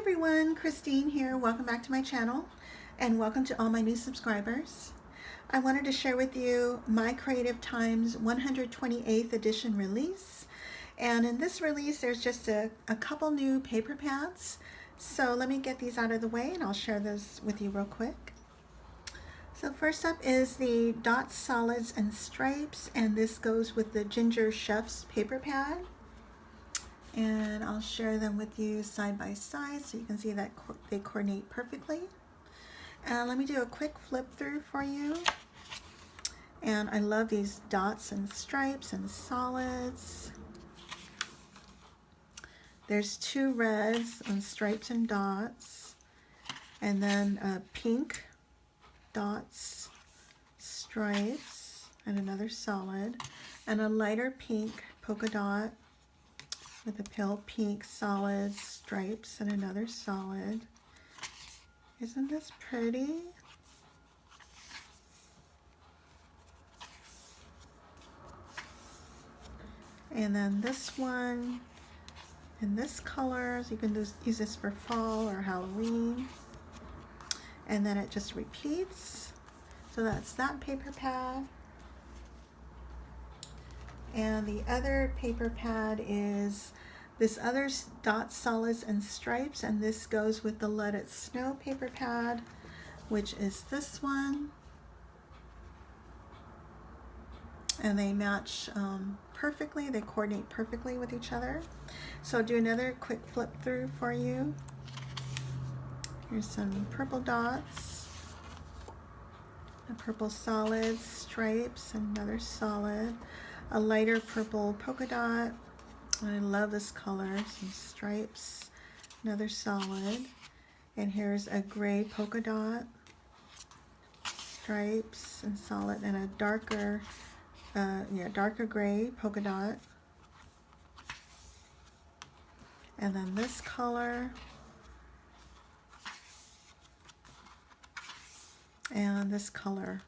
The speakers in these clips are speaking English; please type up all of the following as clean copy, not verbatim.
everyone, Christine here. Welcome back to my channel and welcome to all my new subscribers. I wanted to share with you my Creative Times 128th edition release. And in this release, there's just a couple new paper pads. So let me get these out of the way and I'll share this with you real quick. So first up is the Dots, Solids, and Stripes, and this goes with the Ginger Chef's paper pad. And I'll share them with you side by side so you can see that they coordinate perfectly. And let me do a quick flip through for you. And I love these dots and stripes and solids. There's two reds on stripes and dots, and then pink dots, stripes, and another solid, and a lighter pink polka dot with a pale pink solid, stripes, and another solid. Isn't this pretty? And then this one in this color, so you can use this for fall or Halloween. And then it just repeats. So that's that paper pad. And the other paper pad is this other Dots, Solids, and Stripes, and this goes with the Let It Snow paper pad, which is this one. And they match perfectly, they coordinate perfectly with each other. So I'll do another quick flip through for you. Here's some purple dots, a purple solid, stripes, and another solid. A lighter purple polka dot. I love this color. Some stripes, another solid. And here's a gray polka dot, stripes and solid, and a darker gray polka dot. And then this color. And this color.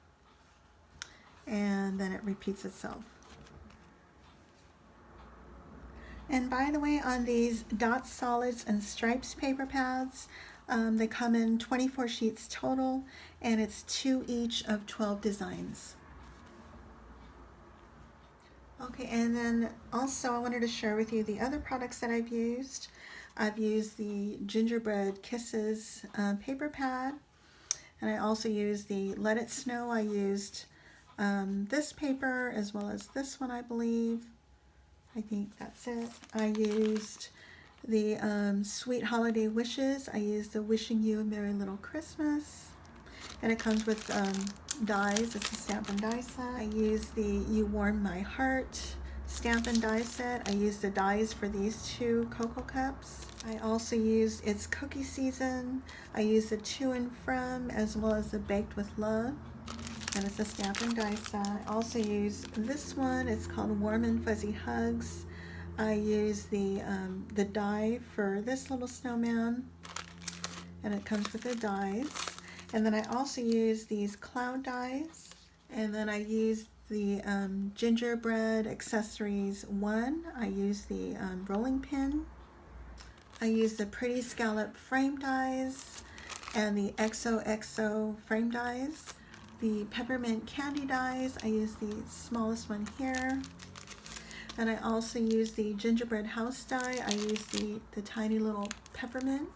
And then it repeats itself. And by the way, on these Dots, Solids, and Stripes paper pads, they come in 24 sheets total, and it's 2 each of 12 designs. Okay, and then also I wanted to share with you the other products that I've used. I've used the Gingerbread Kisses paper pad, and I also used the Let It Snow. I used this paper as well as this one, I believe. I think that's it. I used the Sweet Holiday Wishes. I used the Wishing You a Merry Little Christmas. And it comes with dies. It's a stamp and die set. I used the You Warm My Heart stamp and die set. I used the dies for these 2 cocoa cups. I also used It's Cookie Season. I used the To and From as well as the Baked with Love. And it's a stamp and die set. I also use this one. It's called Warm and Fuzzy Hugs. I use the die for this little snowman, and it comes with the dies. And then I also use these cloud dies. And then I use the Gingerbread Accessories 1. I use the rolling pin. I use the Pretty Scallop frame dies and the XOXO frame dies. The Peppermint candy dies, I use the smallest one here. And I also use the Gingerbread House Die. I use the tiny little Peppermint.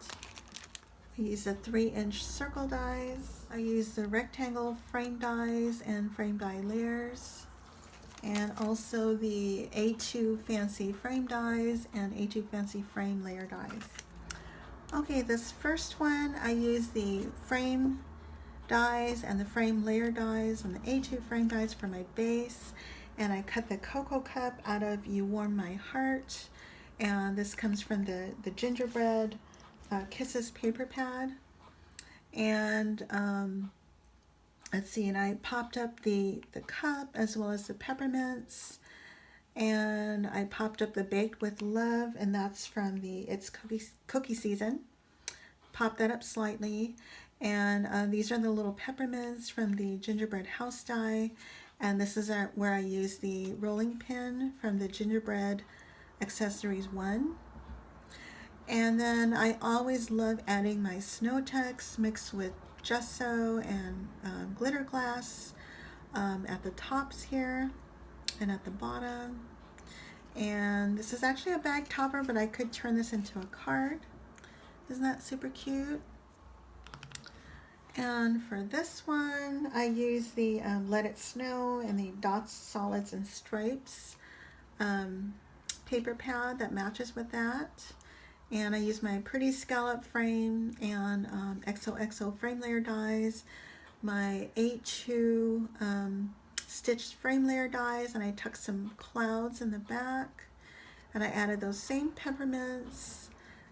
I use the 3-inch circle dies. I use the rectangle frame dies and frame die layers. And also the A2 Fancy frame dies and A2 Fancy frame layer dies. Okay, this first one, I use the frame dies and the frame layer dies and the A2 frame dies for my base, and I cut the cocoa cup out of You Warm My Heart, and this comes from the Gingerbread Kisses paper pad. And let's see, and I popped up the cup as well as the peppermints, and I popped up the Baked with Love, and that's from the It's Cookie Season. Pop that up slightly. And these are the little peppermints from the Gingerbread House Die. And this is where I use the rolling pin from the Gingerbread Accessories 1. And then I always love adding my snow text mixed with gesso and glitter glass at the tops here and at the bottom. And this is actually a bag topper, but I could turn this into a card. Isn't that super cute? And for this one, I use the Let It Snow and the Dots, Solids, and Stripes paper pad that matches with that. And I use my pretty scallop frame and XOXO frame layer dies, my A2 stitched frame layer dies, and I tucked some clouds in the back. And I added those same peppermints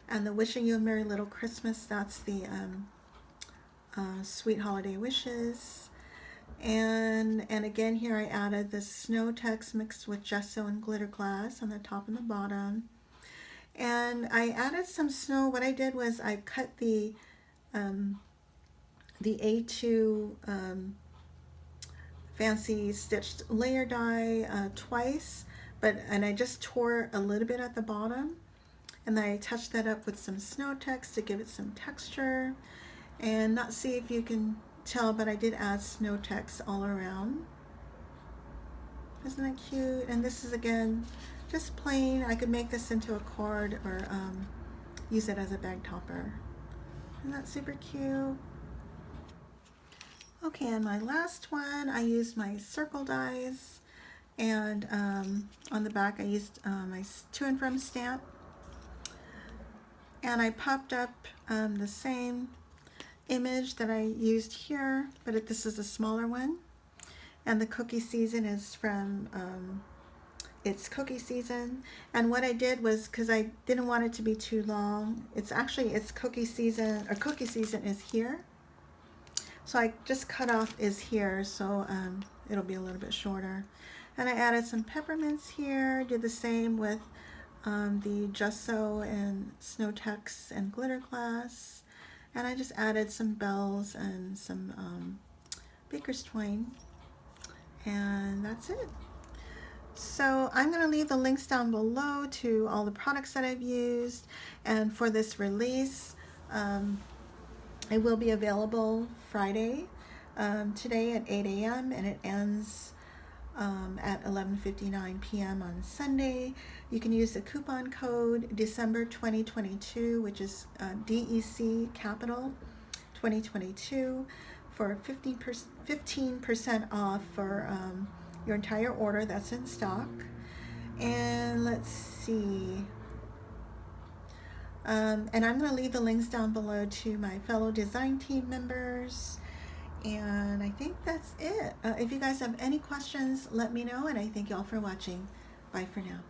and the Wishing You a Merry Little Christmas. That's the Sweet Holiday Wishes. And again here I added the snow text mixed with gesso and glitter glass on the top and the bottom. And I added some snow. What I did was I cut the A2 fancy stitched layer die twice, and I just tore a little bit at the bottom, and then I touched that up with some snow text to give it some texture. And not see if you can tell, but I did add snow text all around. Isn't that cute? And this is again just plain. I could make this into a card or use it as a bag topper. Isn't that super cute? Okay, and my last one, I used my circle dies, and on the back I used my to and from stamp, and I popped up the same image that I used here, but this is a smaller one, and the cookie season is from it's cookie season. And what I did was, because I didn't want it to be too long, it's cookie season, or cookie season is here, so I just cut off is here, so it'll be a little bit shorter. And I added some peppermints here, did the same with the gesso and snow text and glitter glass, and I just added some bells and some baker's twine, and that's it. So I'm going to leave the links down below to all the products that I've used, and for this release it will be available Friday, today at 8 a.m. and it ends at 11:59 p.m. on Sunday. You can use the coupon code December 2022, which is DEC capital 2022 for 15% off for your entire order that's in stock. And let's see. And I'm going to leave the links down below to my fellow design team members. And I think that's it. If you guys have any questions, let me know, and I thank you all for watching. Bye for now.